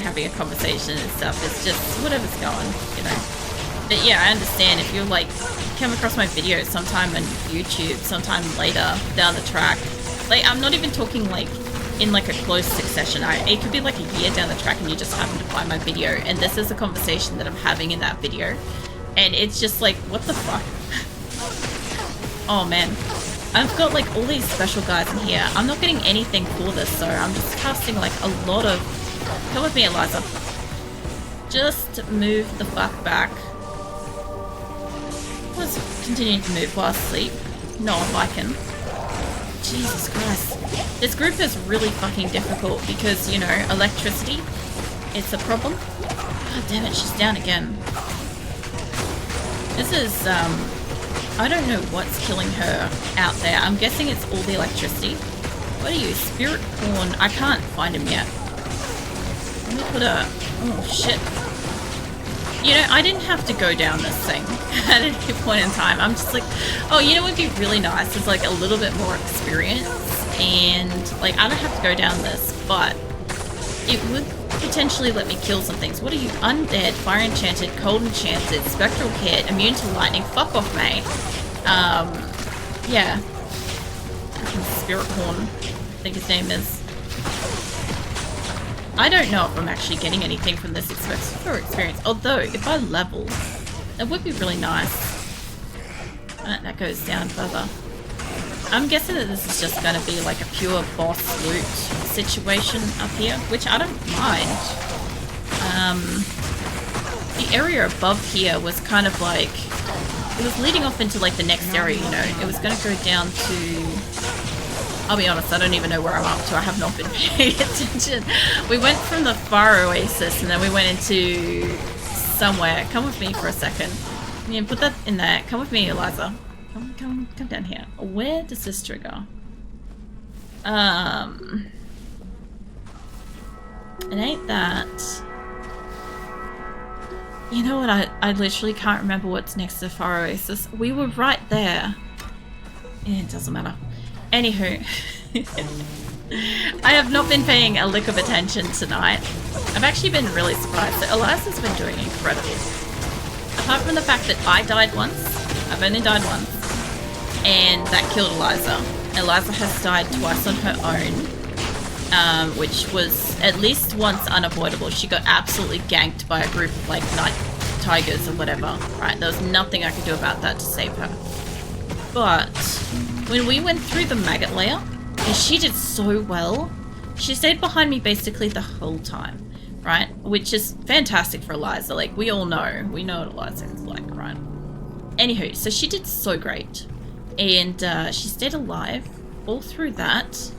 having a conversation and stuff. It's just whatever's going, you know. But yeah, I understand if you're like come across my video sometime on YouTube, sometime later down the track. Like I'm not even talking like in like a close succession. It could be like a year down the track and you just happen to find my video and this is a conversation that I'm having in that video. And it's just like, what the fuck? Oh man. I've got like all these special guys in here. I'm not getting anything for this, so I'm just casting like a lot of... Come with me, Eliza. Just move the fuck back. Let's continue to move while asleep. No, I can. Jesus Christ. This group is really fucking difficult because, you know, electricity, it's a problem. God damn it, she's down again. This is, I don't know what's killing her out there. I'm guessing it's all the electricity. What are you? Spirit Corn. I can't find him yet. Let me put a... Oh, shit. You know, I didn't have to go down this thing at any point in time. I'm just like, oh, you know what would be really nice is like a little bit more experience. And like, I don't have to go down this, but it would potentially let me kill some things. What are you? Undead, fire enchanted, cold enchanted, spectral hit, immune to lightning. Fuck off, mate. Yeah. Spirit Horn, I think his name is. I don't know if I'm actually getting anything from this experience. Although, if I level, that would be really nice. That goes down further. I'm guessing that this is just going to be like a pure boss loot situation up here, which I don't mind. The area above here was kind of like, it was leading off into like the next area, you know. It was going to go down to, I'll be honest, I don't even know where I'm up to. I have not been paying attention. We went from the fire oasis and then we went into somewhere. Come with me for a second. Yeah, put that in there. Come with me, Eliza. Come down here. Where does this trigger? It ain't that. You know what? I literally can't remember what's next to the fire oasis. We were right there. It doesn't matter. Anywho, I have not been paying a lick of attention tonight. I've actually been really surprised that Eliza's been doing incredible. Apart from the fact that I died once, I've only died once, and that killed Eliza. Eliza has died twice on her own, which was at least once unavoidable. She got absolutely ganked by a group of like night tigers or whatever, right? There was nothing I could do about that to save her. But when we went through the Maggot Lair, and she did so well, she stayed behind me basically the whole time, right? Which is fantastic for Eliza. Like, we all know. We know what Eliza is like, right? Anywho, so she did so great. And she stayed alive all through that.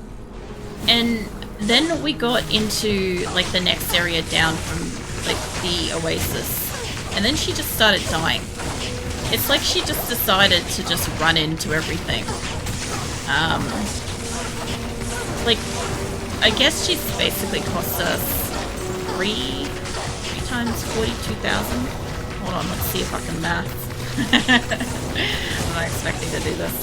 And then we got into, like, the next area down from, like, the oasis. And then she just started dying. It's like she just decided to just run into everything. Like, I guess she's basically cost us three times 42,000. Hold on, let's see if I can math. I'm not expecting to do this.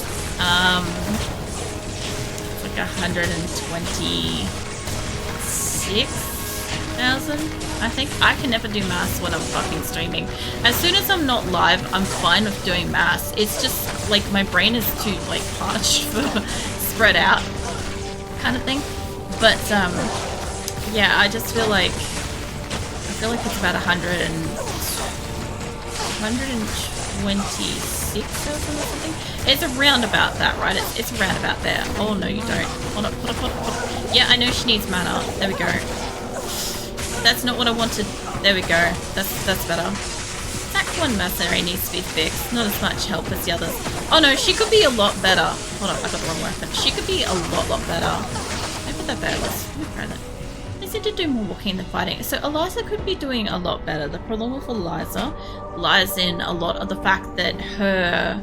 It's like 126,000. I think I can never do maths when I'm fucking streaming. As soon as I'm not live, I'm fine with doing maths. It's just like my brain is too like parched for spread out kind of thing. But yeah, I just feel like it's about 126,000 or something. It's around about that, right? It's around about there. Oh no, you don't. Hold up, hold up, hold up, hold up. Yeah, I know she needs mana. There we go. That's not what I wanted. There we go. That's better. That one mercenary needs to be fixed. Not as much help as the others. Oh no, she could be a lot better. Hold on, I got the wrong weapon. She could be a lot better. Maybe that better. Let me try that. I need to do more walking than fighting. So Eliza could be doing a lot better. The problem with Eliza lies in a lot of the fact that her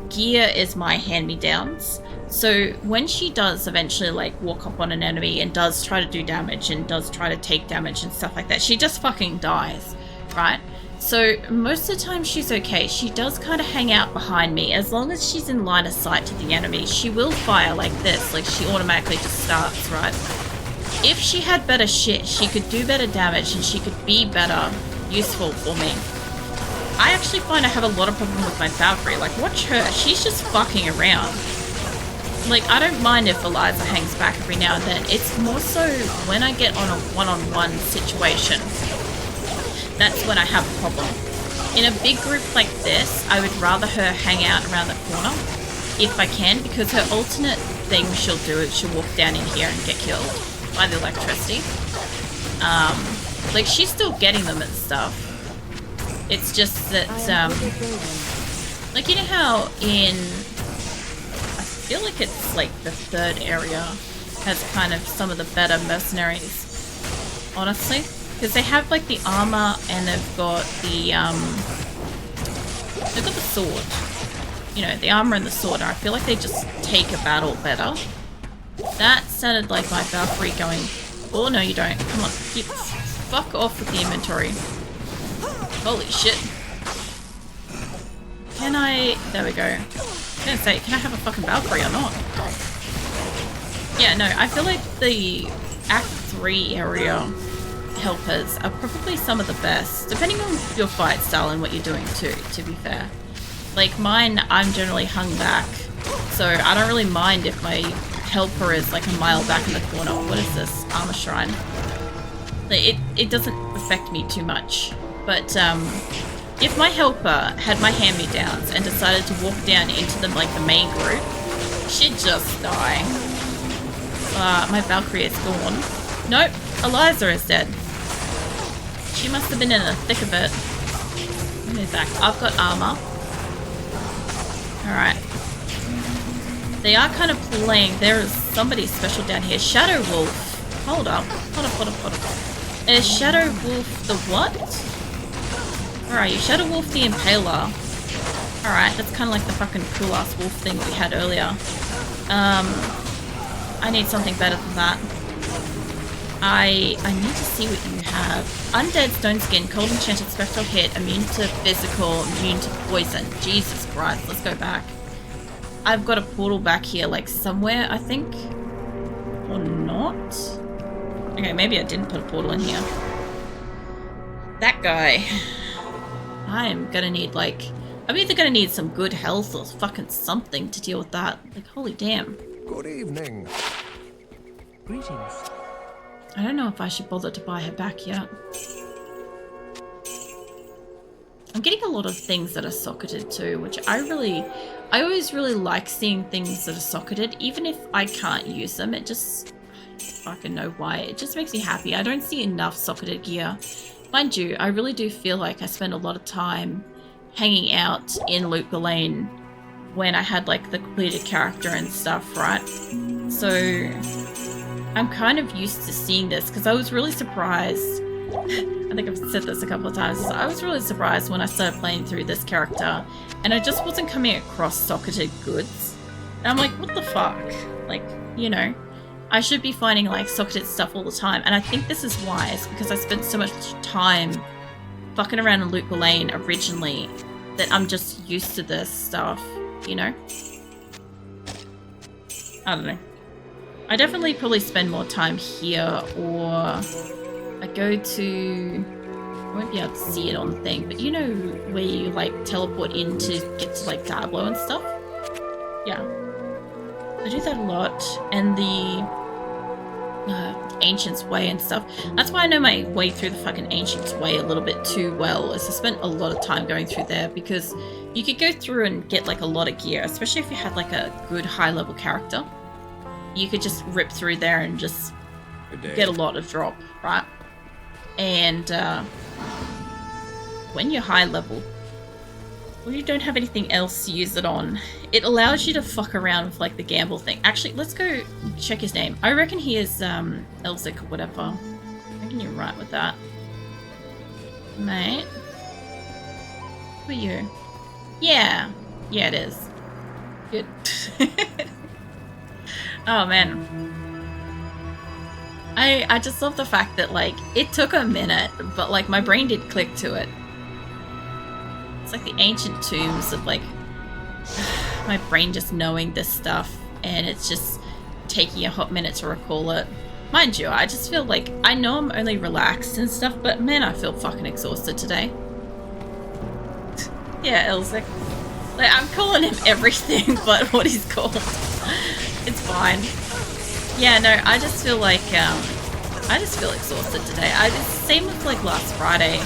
gear is my hand-me-downs. So when she does eventually like walk up on an enemy and does try to do damage and does try to take damage and stuff like that, she just fucking dies, right? So most of the time she's okay. She does kind of hang out behind me. As long as she's in line of sight to the enemy, she will fire like this. Like she automatically just starts, right? if she had better shit, she could do better damage and she could be better useful for me. I actually find I have a lot of problem with my Valkyrie. Like, watch her. She's just fucking around. Like, I don't mind if Eliza hangs back every now and then. It's more so when I get on a one-on-one situation. That's when I have a problem. In a big group like this, I would rather her hang out around the corner if I can, because her alternate thing she'll do is she'll walk down in here and get killed by the electricity. Like, she's still getting them and stuff. It's just that, like, you know how in, I feel like it's like the third area has kind of some of the better mercenaries, honestly. Because they have like the armor and they've got the sword. You know, the armor and the sword. I feel like they just take a battle better. That sounded like my Valkyrie going, oh no you don't. Come on, fuck off with the inventory. Holy shit. Can I, there we go. I was gonna say, can I have a fucking Valkyrie or not? Yeah, no, I feel like the Act 3 area helpers are probably some of the best, depending on your fight style and what you're doing too, to be fair. Like mine, I'm generally hung back, so I don't really mind if my helper is like a mile back in the corner. What is this? Armor Shrine. Like, it doesn't affect me too much, but if my helper had my hand-me-downs and decided to walk down into the main group, she'd just die. My Valkyrie is gone. Nope, Eliza is dead. She must have been in the thick of it. Let me back. I've got armor. Alright. They are kind of playing. There is somebody special down here. Shadow Wolf. Hold up. Hold up. Is Shadow Wolf the what? Where are you? Shadow Wolf the Impaler. Alright, that's kind of like the fucking cool ass wolf thing we had earlier. I need something better than that. I need to see what you have. Undead Stone Skin, Cold Enchanted Spectral Hit, immune to physical, immune to poison. Jesus Christ, let's go back. I've got a portal back here, like somewhere, I think. Or not? Okay, maybe I didn't put a portal in here. That guy. I'm gonna need, like... I'm either gonna need some good health or fucking something to deal with that. Like, holy damn. Good evening. Greetings. I don't know if I should bother to buy her back yet. I'm getting a lot of things that are socketed too, which I always really like seeing things that are socketed, even if I can't use them. It just, I don't fucking know why. It just makes me happy. I don't see enough socketed gear. Mind you, I really do feel like I spend a lot of time hanging out in Luke Lane when I had like the completed character and stuff, right? So I'm kind of used to seeing this because I was really surprised. I think I've said this a couple of times. I was really surprised when I started playing through this character and I just wasn't coming across socketed goods. And I'm like, what the fuck? Like, you know, I should be finding like socketed stuff all the time. And I think this is why. It's because I spent so much time fucking around in Luke Lane originally that I'm just used to this stuff, you know? I don't know. I definitely probably spend more time here, or I go to... I won't be able to see it on the thing, but you know where you like teleport in to get to like Diablo and stuff? Yeah. I do that a lot, and the Ancient's Way and stuff. That's why I know my way through the fucking Ancient's Way a little bit too well, is I spent a lot of time going through there, because you could go through and get like a lot of gear, especially if you had like a good high level character. You could just rip through there and just get a lot of drop, right? And when you're high level, or you don't have anything else to use it on, it allows you to fuck around with like the gamble thing. Actually, let's go check his name. I reckon he is Elzik or whatever. I reckon you're right with that. Mate. Who are you? Yeah. Yeah, it is. Good. Oh man, I just love the fact that like it took a minute, but like my brain did click to it. It's like the ancient tombs of like my brain just knowing this stuff, and it's just taking a hot minute to recall it. Mind you, I just feel like, I know I'm only relaxed and stuff, but man, I feel fucking exhausted today. Yeah, Elzik. Like, I'm calling him everything but what he's called. It's fine. Yeah, no, I just feel like, I just feel exhausted today. Same with like last Friday.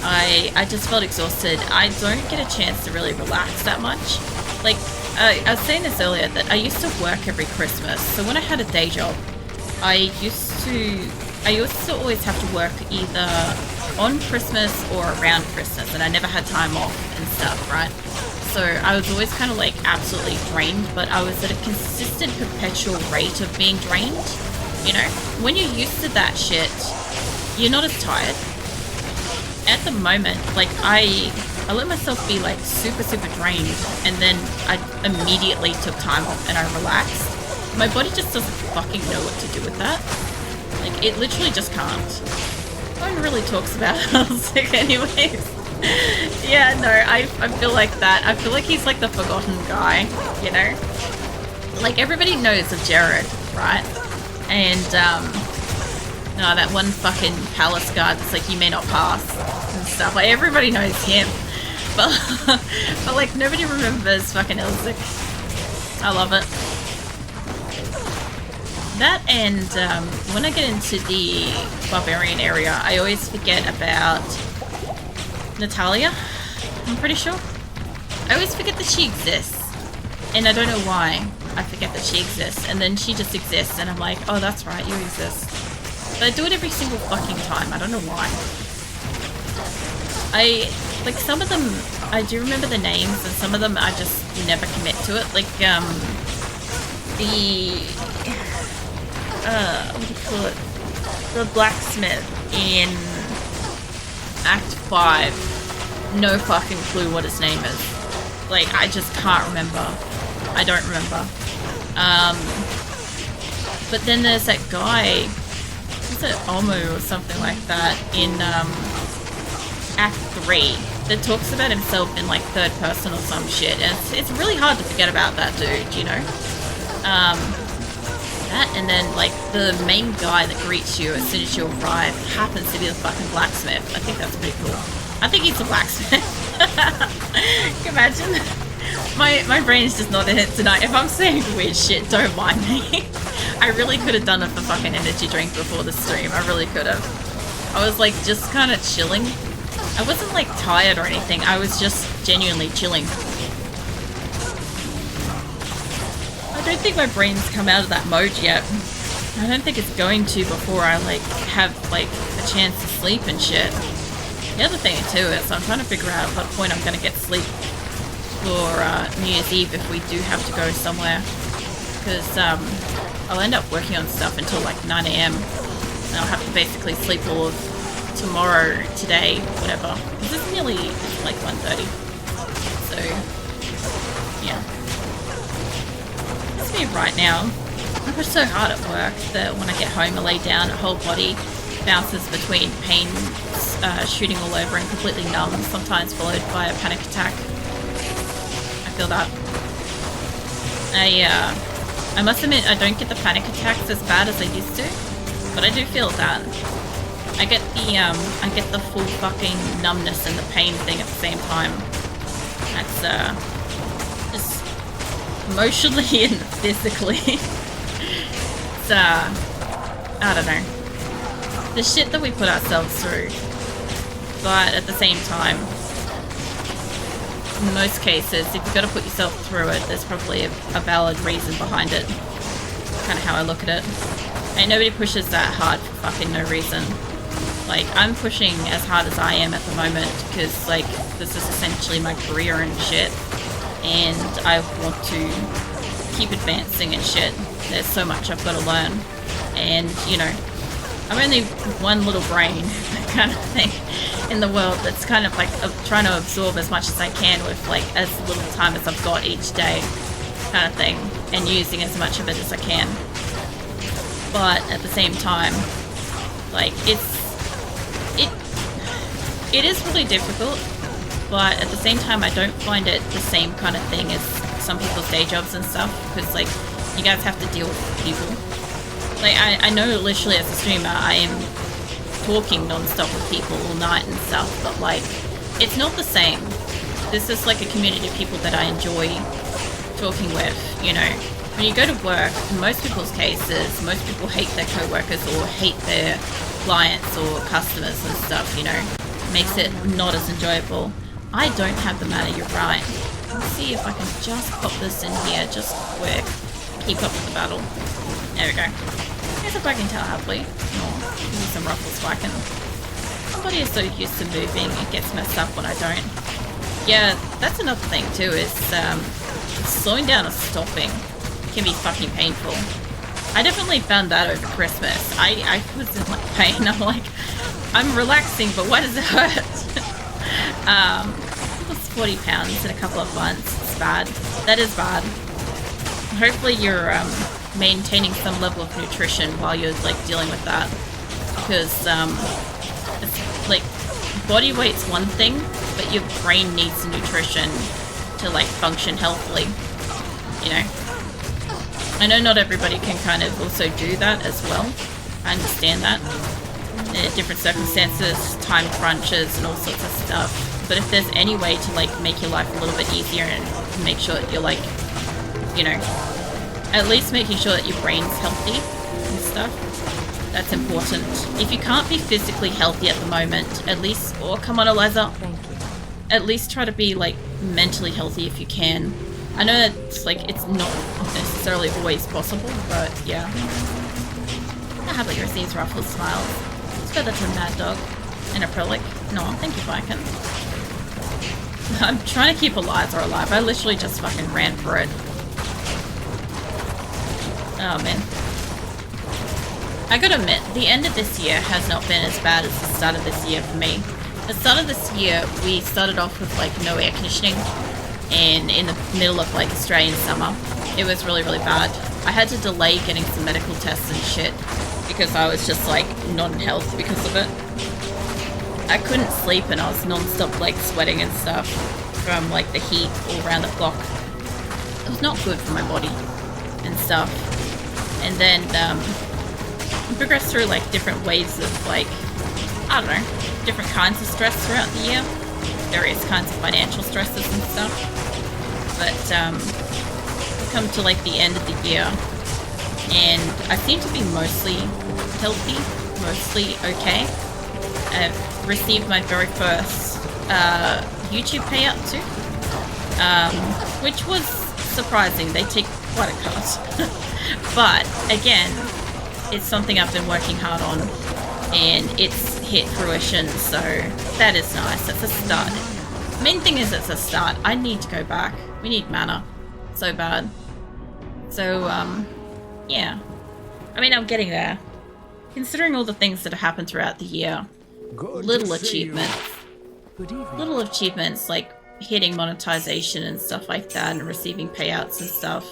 I just felt exhausted. I don't get a chance to really relax that much. Like, I was saying this earlier, that I used to work every Christmas. So when I had a day job, I used to always have to work either on Christmas or around Christmas, and I never had time off and stuff, right? So I was always kind of like absolutely drained, but I was at a consistent perpetual rate of being drained. You know, when you're used to that shit, you're not as tired. At the moment, like I let myself be like super drained, and then I immediately took time off and I relaxed. My body just doesn't fucking know what to do with that. Like, it literally just can't. No one really talks about Elzik anyways. Yeah, no, I feel like that. I feel like he's like the forgotten guy, you know? Like, everybody knows of Jared, right? And, no, that one fucking palace guard that's like, you may not pass and stuff. Like, everybody knows him. But like, nobody remembers fucking Elzik. I love it. That, and when I get into the barbarian area, I always forget about Natalia, I'm pretty sure. I always forget that she exists, and I don't know why I forget that she exists, and then she just exists, and I'm like, oh, that's right, you exist. But I do it every single fucking time, I don't know why. Like, some of them, I do remember the names, and some of them I just never commit to it, like, what do you call it? The blacksmith in Act 5. No fucking clue what his name is. Like, I just can't remember. I don't remember. But then there's that guy, is it Omu or something like that, in Act 3, that talks about himself in like third person or some shit. And it's really hard to forget about that dude, you know? That, and then like the main guy that greets you as soon as you arrive happens to be the fucking blacksmith. I think that's pretty cool. I think he's a blacksmith. Can you imagine? My brain is just not in it tonight. If I'm saying weird shit, don't mind me. I really could have done it for fucking energy drink before the stream. I really could have. I was like just kind of chilling. I wasn't like tired or anything. I was just genuinely chilling. I don't think my brain's come out of that mode yet. I don't think it's going to before I like have like a chance to sleep and shit. The other thing too is I'm trying to figure out at what point I'm gonna get sleep for New Year's Eve if we do have to go somewhere. Because I'll end up working on stuff until like 9 AM. And I'll have to basically sleep all of tomorrow, today, whatever. This is nearly like 1:30. So, yeah. Me right now. I push so hard at work that when I get home I lay down, a whole body bounces between pain shooting all over and completely numb, sometimes followed by a panic attack. I feel that. I must admit I don't get the panic attacks as bad as I used to, but I do feel that. I get the full fucking numbness and the pain thing at the same time. That's just emotionally and physically. It's, I don't know. The shit that we put ourselves through. But at the same time, in most cases, if you've got to put yourself through it, there's probably a valid reason behind it. Kind of how I look at it. And nobody pushes that hard for fucking no reason. Like, I'm pushing as hard as I am at the moment because, like, this is essentially my career and shit. And I want to keep advancing and shit. There's so much I've got to learn. And, you know, I'm only one little brain kind of thing in the world that's kind of like trying to absorb as much as I can with like as little time as I've got each day kind of thing. And using as much of it as I can. But at the same time, like, it is really difficult. But at the same time, I don't find it the same kind of thing as some people's day jobs and stuff, because like you guys have to deal with people. Like, I know literally as a streamer, I am talking non-stop with people all night and stuff, but like, it's not the same. This is like a community of people that I enjoy talking with, you know. When you go to work, in most people's cases, most people hate their co-workers or hate their clients or customers and stuff, you know. Makes it not as enjoyable. I don't have the mana, you're right. Let's see if I can just pop this in here just quick. Keep up with the battle. There we go. Here's a wagging tail, happily. Oh, give me some ruffles whacking. Somebody is so used to moving, it gets messed up when I don't. Yeah, that's another thing too, is slowing down or stopping can be fucking painful. I definitely found that over Christmas. I was in like pain. I'm like, I'm relaxing, but why does it hurt? It was 40 pounds in a couple of months. It's bad. That is bad. Hopefully you're maintaining some level of nutrition while you're like dealing with that, because it's like body weight's one thing, but your brain needs nutrition to like function healthily, you know. I know not everybody can kind of also do that as well. I understand that. Different circumstances, time crunches, and all sorts of stuff. But if there's any way to like make your life a little bit easier and make sure that you're like, you know, at least making sure that your brain's healthy and stuff, that's important. If you can't be physically healthy at the moment, at least, or come on, Eliza, at least try to be like mentally healthy if you can. I know that's like, it's not necessarily always possible, but yeah. How about your these ruffles smiles? It's better than Mad Dog and acrylic. No, thank you, Viking. I'm trying to keep Eliza alive. I literally just fucking ran for it. Oh man. I gotta admit, the end of this year has not been as bad as the start of this year for me. The start of this year, we started off with like no air conditioning, and in the middle of like Australian summer, it was really, really bad. I had to delay getting some medical tests and shit because I was just like not in health because of it. I couldn't sleep and I was non-stop like sweating and stuff from like the heat all around the clock. It was not good for my body and stuff. And then I progressed through like different waves of like, I don't know, different kinds of stress throughout the year. Various kinds of financial stresses and stuff. But come to like the end of the year and I seem to be mostly healthy, mostly okay. I've received my very first YouTube payout too, which was surprising. They take quite a cut. But again, it's something I've been working hard on and it's hit fruition, so that is nice. That's a start. Main thing is it's a start. I need to go back. We need mana so bad. So yeah, I mean, I'm getting there considering all the things that have happened throughout the year. Little achievements like hitting monetization and stuff like that and receiving payouts and stuff.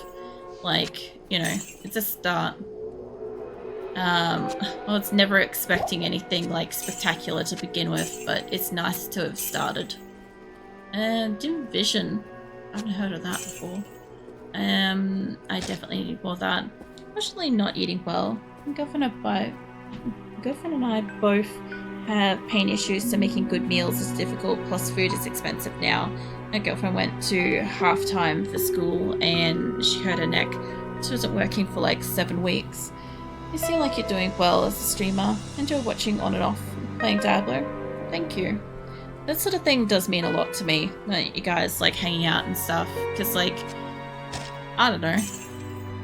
Like, you know, it's a start. Well, it's never expecting anything like spectacular to begin with, but it's nice to have started. Dim Vision. I haven't heard of that before. I definitely need more of that. Especially not eating well. My girlfriend and I both have pain issues, so making good meals is difficult, plus food is expensive now. My girlfriend went to half-time for school and she hurt her neck. She wasn't working for like 7 weeks. You seem like you're doing well as a streamer. Enjoy watching on and off playing Diablo. Thank you. That sort of thing does mean a lot to me, like you guys like hanging out and stuff, because like, I don't know,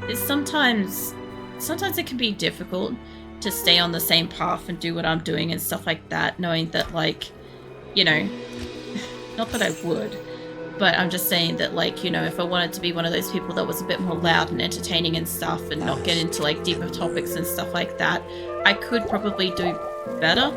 it's sometimes it can be difficult to stay on the same path and do what I'm doing and stuff like that, knowing that like, you know, not that I would, but I'm just saying that like, you know, if I wanted to be one of those people that was a bit more loud and entertaining and stuff and not get into like deeper topics and stuff like that, I could probably do better,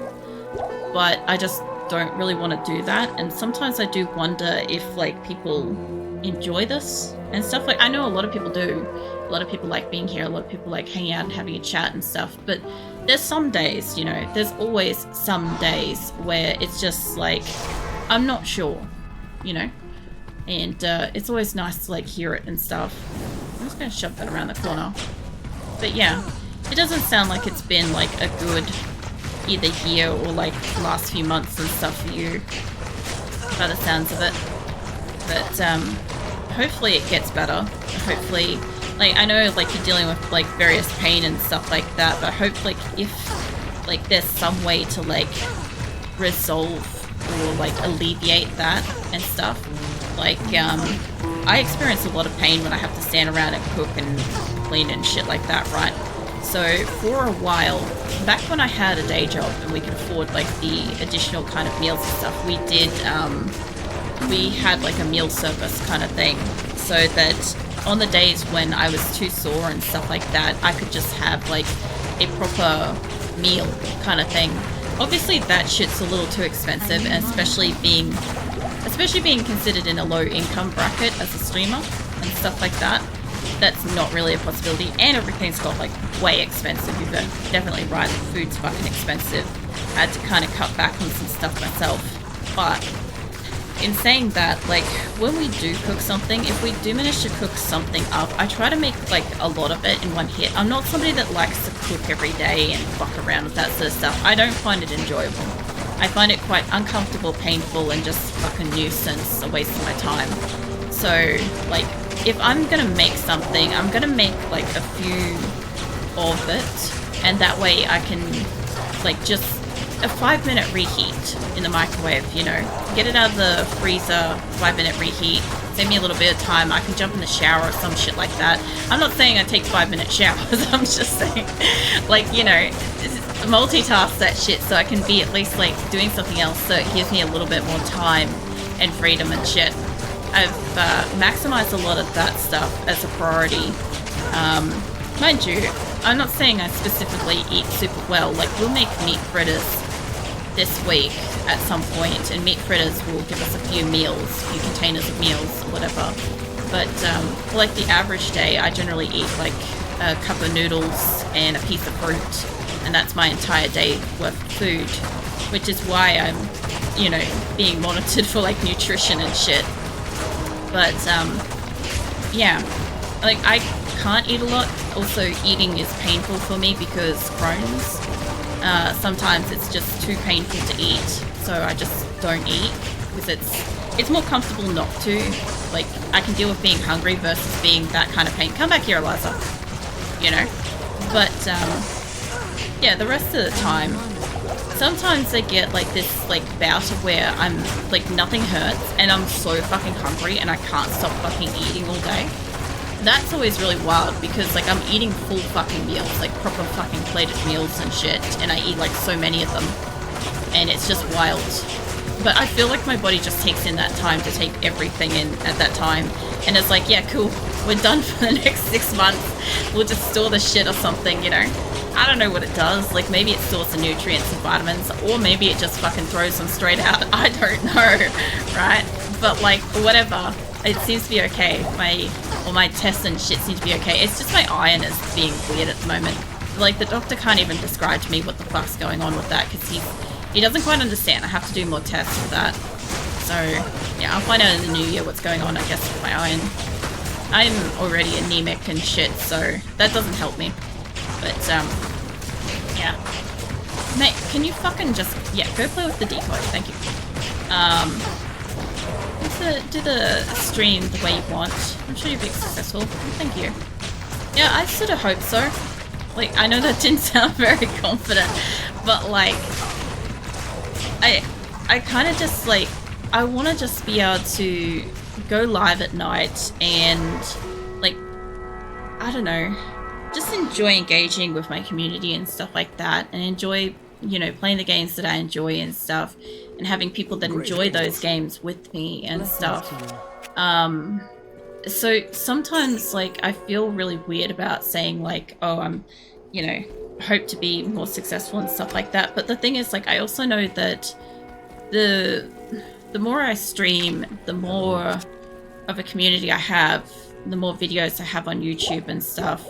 but I just don't really want to do that. And sometimes I do wonder if like people enjoy this and stuff. Like, I know a lot of people do. A lot of people like being here. A lot of people like hanging out and having a chat and stuff. But there's some days, you know, there's always some days where it's just like, I'm not sure, you know? And it's always nice to like hear it and stuff. I'm just going to shove that around the corner. But yeah, it doesn't sound like it's been like a good either year or like last few months and stuff for you, by the sounds of it. But hopefully it gets better. Hopefully, like, I know like you're dealing with like various pain and stuff like that, but hopefully if like there's some way to like resolve or like alleviate that and stuff. Like I experience a lot of pain when I have to stand around and cook and clean and shit like that, right? So for a while, back when I had a day job and we could afford like the additional kind of meals and stuff, we did we had like a meal service kind of thing, so that on the days when I was too sore and stuff like that, I could just have like a proper meal kind of thing. Obviously that shit's a little too expensive, and especially being considered in a low income bracket as a streamer and stuff like that, that's not really a possibility. And everything's got like way expensive. You're definitely right, the food's fucking expensive. I had to kind of cut back on some stuff myself. But in saying that, like, when we do cook something, if we do manage to cook something up, I try to make like a lot of it in one hit. I'm not somebody that likes to cook every day and fuck around with that sort of stuff. I don't find it enjoyable. I find it quite uncomfortable, painful, and just fucking nuisance, a waste of my time. So, like, if I'm gonna make something, I'm gonna make like a few of it, and that way I can like just a 5-minute reheat in the microwave, you know, get it out of the freezer, 5-minute reheat, save me a little bit of time. I can jump in the shower or some shit like that. I'm not saying I take 5-minute showers, I'm just saying, like, you know, multitask that shit so I can be at least like doing something else, so it gives me a little bit more time and freedom and shit. I've maximized a lot of that stuff as a priority. Mind you, I'm not saying I specifically eat super well. Like, we'll make meat fritters this week at some point, and meat fritters will give us a few meals, a few containers of meals or whatever. But for like the average day, I generally eat like a cup of noodles and a piece of fruit, and that's my entire day worth of food, which is why I'm, you know, being monitored for like nutrition and shit. But yeah, like, I can't eat a lot. Also, eating is painful for me because Crohn's. Sometimes it's just too painful to eat, so I just don't eat because it's more comfortable not to. Like, I can deal with being hungry versus being that kind of pain. Come back here, Eliza. You know? But yeah, the rest of the time, sometimes I get like this like bout of where I'm like nothing hurts and I'm so fucking hungry and I can't stop fucking eating all day. That's always really wild because like I'm eating full fucking meals, like proper fucking plated meals and shit, and I eat like so many of them, and it's just wild. But I feel like my body just takes in that time to take everything in at that time, and it's like, yeah, cool, we're done for the next 6 months, we'll just store the shit or something, you know? I don't know what it does. Like, maybe it stores the nutrients and vitamins, or maybe it just fucking throws them straight out. I don't know, right? But like, whatever, it seems to be okay. My tests and shit seem to be okay. It's just my iron is being weird at the moment. Like, the doctor can't even describe to me what the fuck's going on with that, because he doesn't quite understand. I have to do more tests for that. So yeah, I'll find out in the new year what's going on, I guess, with my iron. I'm already anemic and shit, so that doesn't help me. But yeah, mate, can you fucking just, yeah, go play with the decoy, thank you. Do the stream the way you want. I'm sure you'll be successful. Thank you. Yeah, I sort of hope so. Like, I know that didn't sound very confident, but like, I kind of just like, I want to just be able to go live at night and like, I don't know, just enjoy engaging with my community and stuff like that, and enjoy, you know, playing the games that I enjoy and stuff, and having people that enjoy those games with me and stuff. So sometimes like I feel really weird about saying like, oh, I'm, you know, hope to be more successful and stuff like that. But the thing is, like, I also know that the more I stream, the more of a community I have, the more videos I have on YouTube and stuff,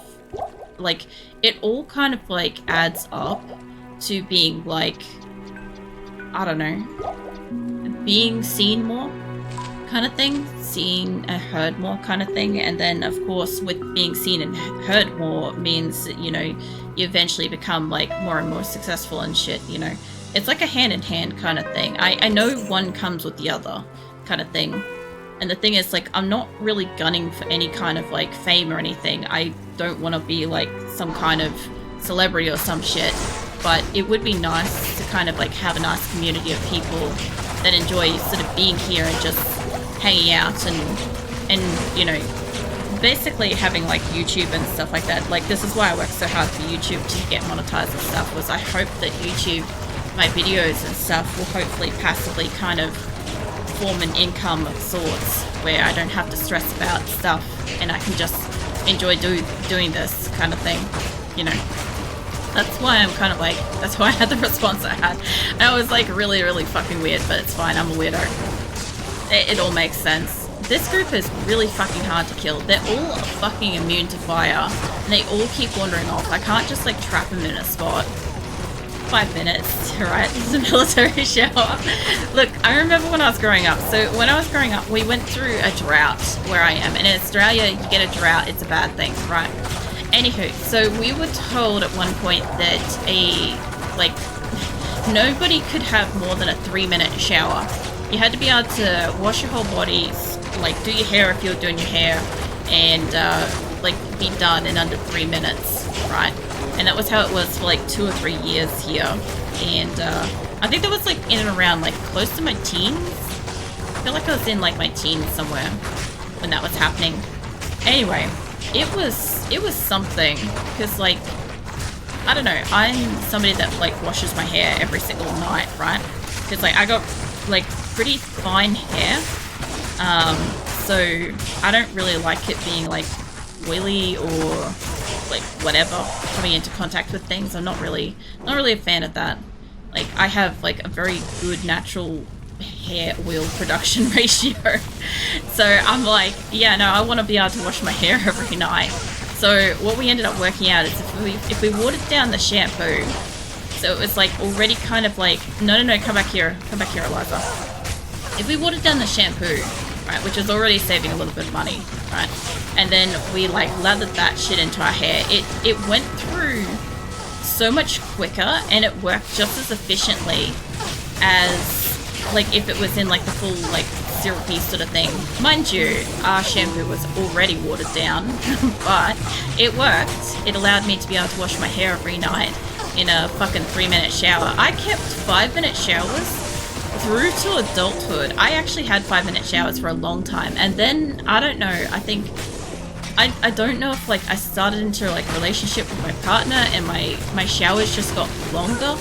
like, it all kind of like adds up to being like, I don't know, being seen more kind of thing, seen and heard more kind of thing. And then of course with being seen and heard more means that, you know, you eventually become like more and more successful and shit, you know. It's like a hand-in-hand kind of thing. I know one comes with the other kind of thing. And the thing is, like, I'm not really gunning for any kind of like fame or anything. I don't want to be like some kind of celebrity or some shit, but it would be nice to kind of like have a nice community of people that enjoy sort of being here and just hanging out and you know, basically having like YouTube and stuff like that. Like, this is why I work so hard for YouTube to get monetized and stuff, was I hope that YouTube, my videos and stuff, will hopefully passively kind of form an income of sorts where I don't have to stress about stuff and I can just enjoy doing this kind of thing, you know. That's why I'm kind of like, that's why I had the response I had. That was like really, really fucking weird, but it's fine, I'm a weirdo. It all makes sense. This group is really fucking hard to kill. They're all fucking immune to fire and they all keep wandering off. I can't just like trap them in a spot. 5 minutes, right? This is a military shower. Look, I remember when I was growing up. So when I was growing up, we went through a drought where I am. And in Australia, you get a drought, it's a bad thing, right? Anywho, so we were told at one point that nobody could have more than a 3-minute shower. You had to be able to wash your whole body, like do your hair if you're doing your hair, and like be done in under 3 minutes, right? And that was how it was for like 2 or 3 years here. And I think that was like in and around like close to my teens. I feel like I was in like my teens somewhere when that was happening. Anyway, it was something, because like, I don't know, I'm somebody that like washes my hair every single night, right? Because like I got like pretty fine hair, so I don't really like it being like oily or like whatever coming into contact with things. I'm not really a fan of that. Like, I have like a very good natural hair oil production ratio, so I'm like, yeah, no, I want to be able to wash my hair every night. So what we ended up working out is if we watered down the shampoo, so it was like already kind of like, no, come back here, Eliza. If we watered down the shampoo, right, which is already saving a little bit of money, right, and then we like lathered that shit into our hair, it went through so much quicker and it worked just as efficiently as like if it was in like the full like syrupy sort of thing. Mind you, our shampoo was already watered down, but it worked. It allowed me to be able to wash my hair every night in a fucking 3-minute shower. I kept 5-minute showers through to adulthood. I actually had 5-minute showers for a long time, and then I don't know, I think I don't know if like I started into like a relationship with my partner and my showers just got longer,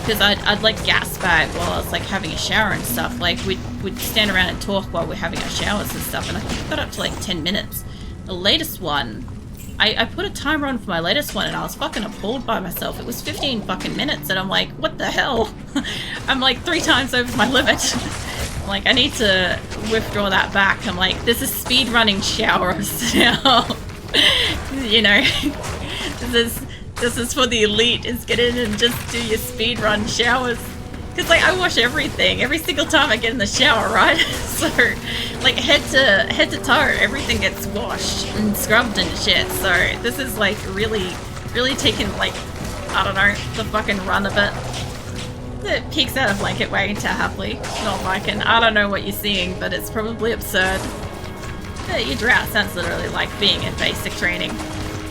because I'd like gas bag while I was like having a shower and stuff. Like we'd stand around and talk while we're having our showers and stuff, and I think it got up to like 10 minutes. The latest one, I put a timer on for my latest one and I was fucking appalled by myself. It was 15 fucking minutes and I'm like, what the hell? I'm like 3 times over my limit. I'm like, I need to withdraw that back. I'm like, this is speed running showers now. You know, this is for the elite, is get in and just do your speed run showers. Because like I wash everything every single time I get in the shower, right? So like head to toe, everything gets washed and scrubbed and shit. So this is like really taking like, I don't know, the fucking run of it. It peeks out of blanket wagging to happily. Not liking. I don't know what you're seeing, but it's probably absurd. Yeah, your drought sounds literally like being in basic training.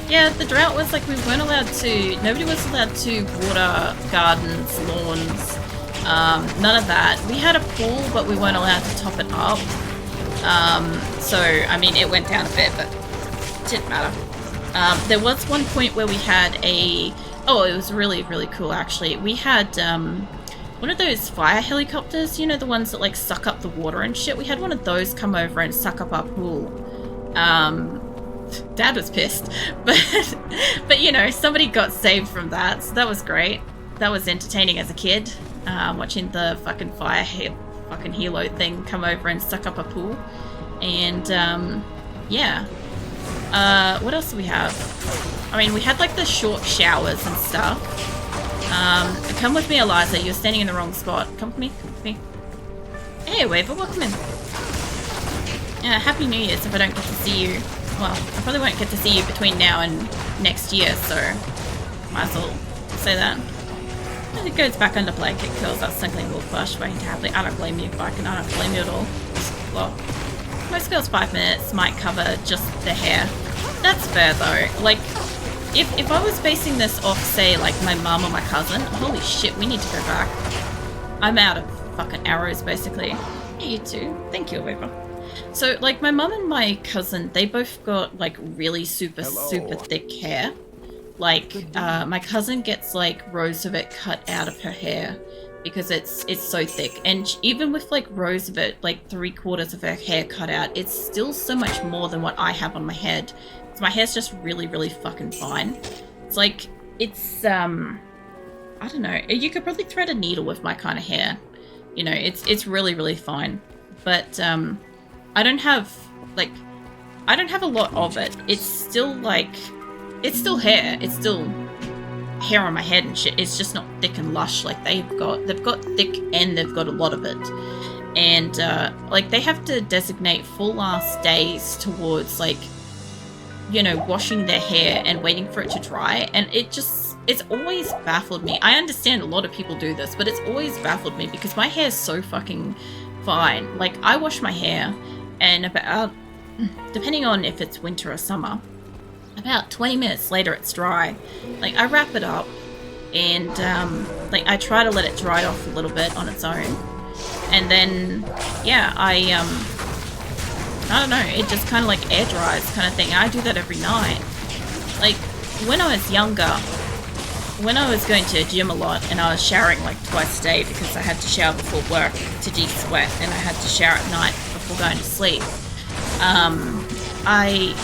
Yeah, the drought was like we weren't allowed to, nobody was allowed to water gardens, lawns, none of that. We had a pool, but we weren't allowed to top it up. So, I mean, it went down a bit, but it didn't matter. There was one point where we had it was really cool actually. We had, one of those fire helicopters, you know, the ones that like suck up the water and shit. We had one of those come over and suck up our pool. Dad was pissed, but you know, somebody got saved from that, so that was great. That was entertaining as a kid, watching the fucking fucking helo thing come over and suck up a pool. And yeah, what else do we have? I mean, we had like the short showers and stuff. Come with me, Eliza. You're standing in the wrong spot. Come with me. Come with me. Hey, Waver, welcome in. Happy New Year's if I don't get to see you. Well, I probably won't get to see you between now and next year, so Might as well say that. And it goes back under blanket, curls that snuggling wolf bush, waiting to happily. I don't blame you, Viking. I don't blame you at all. Well, most girls 5 minutes might cover just the hair. That's fair though. Like, if I was basing this off, say, like my mum or my cousin, holy shit, we need to go back. I'm out of fucking arrows, basically. Hey, you too. Thank you, Weaver. So, like, my mum and my cousin, they both got, like, really super thick hair. Like, my cousin gets, like, rows of it cut out of her hair because it's so thick. And even with, like, rows of it, like, 3/4 of her hair cut out, it's still so much more than what I have on my head. So my hair's just really, really fucking fine. It's like, it's, I don't know. You could probably thread a needle with my kind of hair. You know, it's really, really fine. But, I don't have a lot of it. It's still like, it's still hair. It's still hair on my head and shit. It's just not thick and lush like they've got thick and they've got a lot of it. And, like, they have to designate full ass days towards, like, you know, washing their hair and waiting for it to dry. And it's always baffled me. I understand a lot of people do this, but it's always baffled me because my hair is so fucking fine. Like, I wash my hair and about, depending on if it's winter or summer, about 20 minutes later it's dry. Like, I wrap it up and, like, I try to let it dry off a little bit on its own. And then, yeah, I don't know, it just kind of like air dries kind of thing. I do that every night. Like, when I was younger, when I was going to a gym a lot and I was showering like twice a day because I had to shower before work to de-sweat and I had to shower at night before going to sleep, I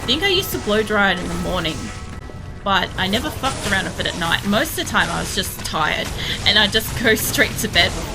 think I used to blow dry it in the morning, but I never fucked around with it at night. Most of the time I was just tired and I'd just go straight to bed before